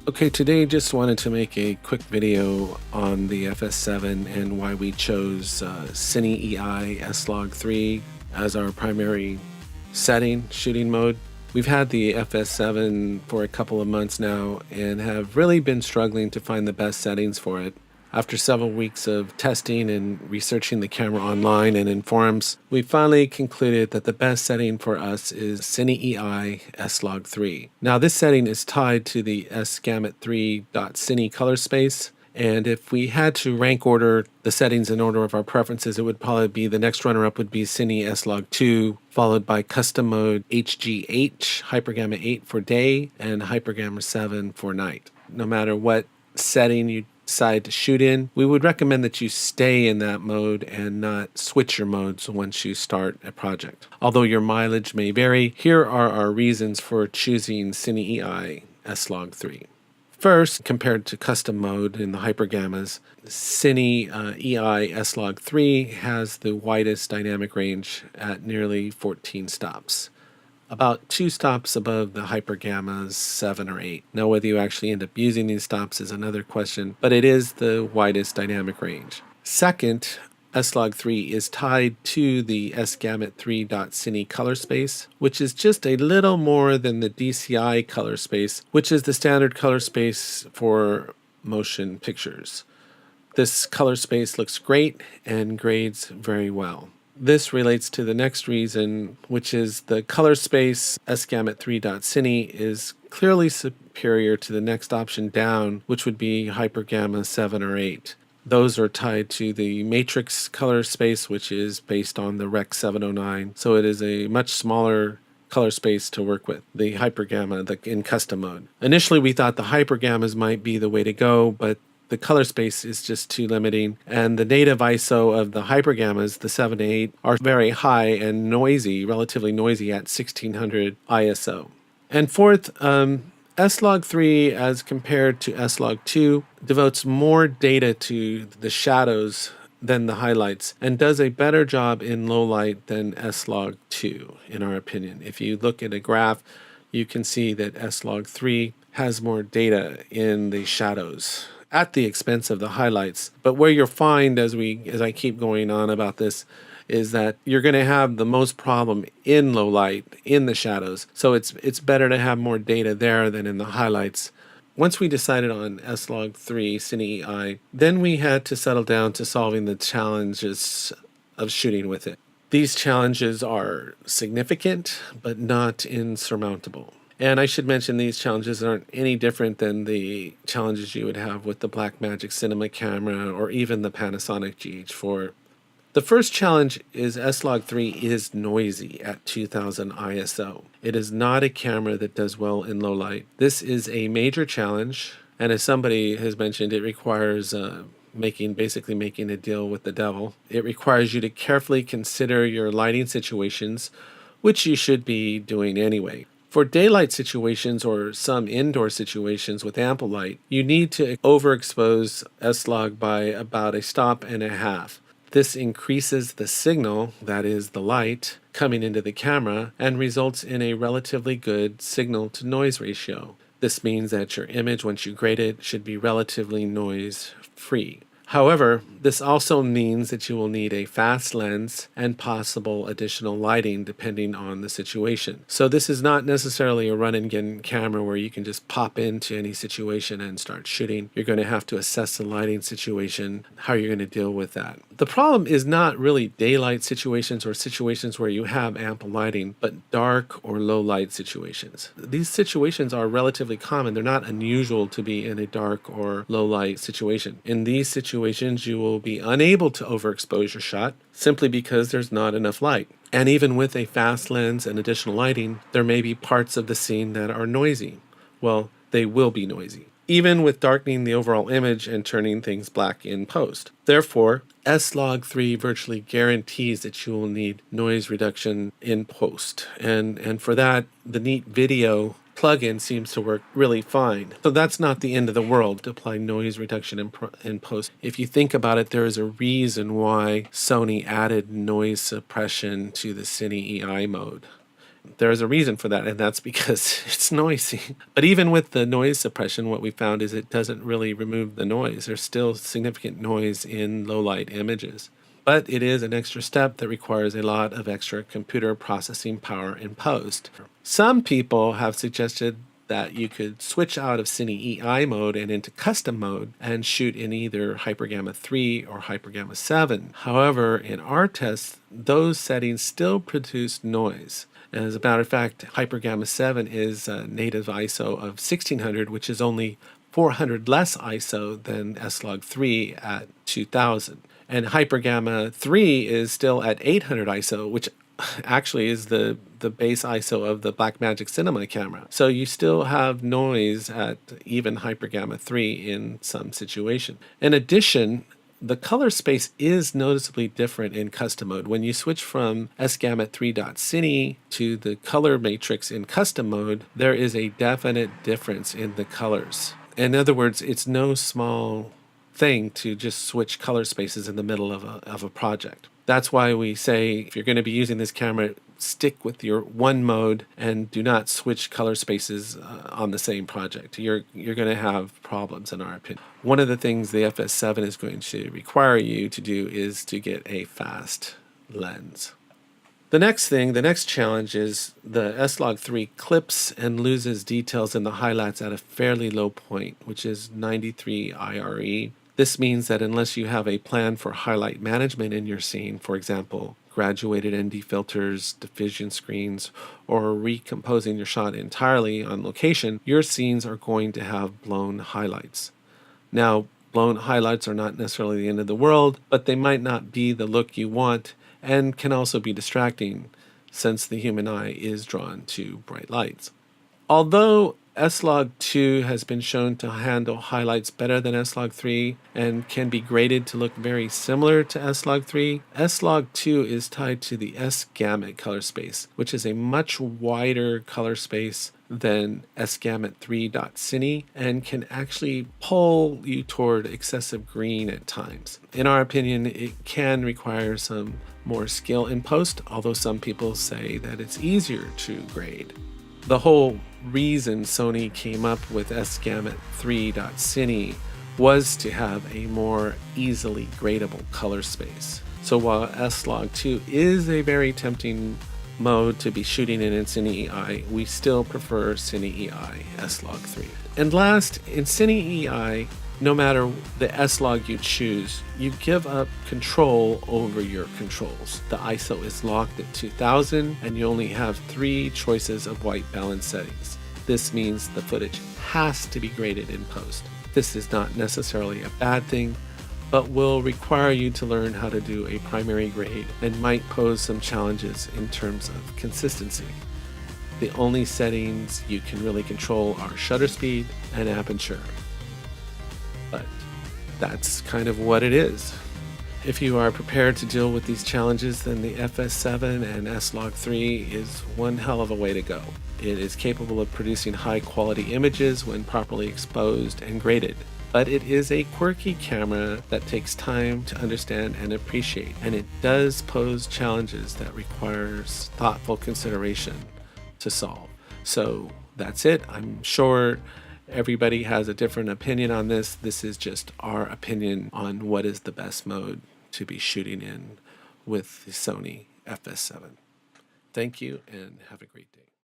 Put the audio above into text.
Okay, today just wanted to make a quick video on the FS7 and why we chose Cine EI S-Log3 as our primary shooting mode. We've had the FS7 for a couple of months now and have really been struggling to find the best settings for it. After several weeks of testing and researching the camera online and in forums, we finally concluded that the best setting for us is Cine EI S-Log3. Now this setting is tied to the S-Gamut3.Cine color space, and if we had to rank order the settings in order of our preferences, it would probably be the next runner-up would be Cine S-Log2, followed by custom mode HG8, Hypergamma 8 for day, and Hypergamma 7 for night. No matter what setting you decide to shoot in, we would recommend that you stay in that mode and not switch your modes once you start a project. Although your mileage may vary, here are our reasons for choosing Cine EI S-Log3. First, compared to custom mode in the hypergammas, Cine EI S-Log3 has the widest dynamic range at nearly 14 stops. About 2 stops above the hypergammas 7 or 8. Now whether you actually end up using these stops is another question, but it is the widest dynamic range. Second, S-Log3 is tied to the S-Gamut3.Cine color space, which is just a little more than the DCI color space, which is the standard color space for motion pictures. This color space looks great and grades very well. This relates to the next reason, which is the color space S-Gamut3.Cine is clearly superior to the next option down, which would be Hypergamma 7 or 8. Those are tied to the matrix color space, which is based on the Rec 709, so it is a much smaller color space to work with, the Hypergamma in custom mode. Initially we thought the Hypergammas might be the way to go, but the color space is just too limiting, and the native ISO of the hypergammas, the 7 to 8, are very high and noisy, relatively noisy at 1600 ISO. And fourth, S-Log3 as compared to S-Log2 devotes more data to the shadows than the highlights and does a better job in low light than S-Log2 in our opinion. If you look at a graph, you can see that S-Log3 has more data in the shadows at the expense of the highlights. But where you'll find as I keep going on about this is that you're going to have the most problem in low light, in the shadows. So it's better to have more data there than in the highlights. Once we decided on S-Log3 Cine EI, then we had to settle down to solving the challenges of shooting with it. These challenges are significant, but not insurmountable. And I should mention these challenges aren't any different than the challenges you would have with the Blackmagic Cinema camera or even the Panasonic GH4. The first challenge is S-Log3 is noisy at 2000 ISO. It is not a camera that does well in low light. This is a major challenge, and as somebody has mentioned, it requires basically making a deal with the devil. It requires you to carefully consider your lighting situations, which you should be doing anyway. For daylight situations or some indoor situations with ample light, you need to overexpose S-Log by about 1.5 stops. This increases the signal, that is the light, coming into the camera and results in a relatively good signal to noise ratio. This means that your image, once you grade it, should be relatively noise free. However, this also means that you will need a fast lens and possible additional lighting depending on the situation. So this is not necessarily a run-and-gun camera where you can just pop into any situation and start shooting. You're going to have to assess the lighting situation, how you're going to deal with that. The problem is not really daylight situations or situations where you have ample lighting, but dark or low light situations. These situations are relatively common. They're not unusual to be in a dark or low light situation. In these situations, you will be unable to overexpose your shot simply because there's not enough light. And even with a fast lens and additional lighting, there may be parts of the scene that are noisy. Well, they will be noisy, even with darkening the overall image and turning things black in post. Therefore, S-Log3 virtually guarantees that you will need noise reduction in post. And for that, the Neat Video plugin seems to work really fine. So that's not the end of the world to apply noise reduction in post. If you think about it, there is a reason why Sony added noise suppression to the Cine EI mode. There is a reason for that, and that's because it's noisy. But even with the noise suppression, what we found is it doesn't really remove the noise. There's still significant noise in low light images. But it is an extra step that requires a lot of extra computer processing power in post. Some people have suggested that you could switch out of Cine EI mode and into custom mode and shoot in either Hypergamma 3 or Hypergamma 7. However, in our tests, those settings still produce noise. As a matter of fact, Hypergamma 7 is a native ISO of 1600, which is only 400 less ISO than S-Log3 at 2000. And Hypergamma 3 is still at 800 ISO, which actually is the base ISO of the Blackmagic Cinema camera. So you still have noise at even Hypergamma 3 in some situation. In addition, the color space is noticeably different in custom mode. When you switch from sgamut3.cine to the color matrix in custom mode, there is a definite difference in the colors. In other words, it's no small thing to just switch color spaces in the middle of a project. That's why we say if you're going to be using this camera, stick with your one mode and do not switch color spaces on the same project. You're going to have problems, in our opinion. One of the things the FS7 is going to require you to do is to get a fast lens. The next challenge is the S-Log3 clips and loses details in the highlights at a fairly low point, which is 93 IRE. This means that unless you have a plan for highlight management in your scene, for example, graduated ND filters, diffusion screens, or recomposing your shot entirely on location, your scenes are going to have blown highlights. Now, blown highlights are not necessarily the end of the world, but they might not be the look you want and can also be distracting since the human eye is drawn to bright lights. Although S-Log2 has been shown to handle highlights better than S-Log3 and can be graded to look very similar to S-Log3, S-Log2 is tied to the S-Gamut color space, which is a much wider color space than sgamut3.cine and can actually pull you toward excessive green at times. In our opinion, it can require some more skill in post, although some people say that it's easier to grade. The whole reason Sony came up with sgamut3.cine was to have a more easily gradable color space. So while S-Log2 is a very tempting mode to be shooting in Cine EI, we still prefer Cine EI S-Log3. And last, in Cine EI, no matter the S-Log you choose, you give up control over your controls. The ISO is locked at 2000 and you only have 3 choices of white balance settings. This means the footage has to be graded in post. This is not necessarily a bad thing, but will require you to learn how to do a primary grade and might pose some challenges in terms of consistency. The only settings you can really control are shutter speed and aperture. But that's kind of what it is. If you are prepared to deal with these challenges, then the FS7 and S-Log3 is one hell of a way to go. It is capable of producing high quality images when properly exposed and graded. But it is a quirky camera that takes time to understand and appreciate, and it does pose challenges that requires thoughtful consideration to solve. So that's it. I'm sure everybody has a different opinion on this. This is just our opinion on what is the best mode to be shooting in with the Sony FS7. Thank you and have a great day.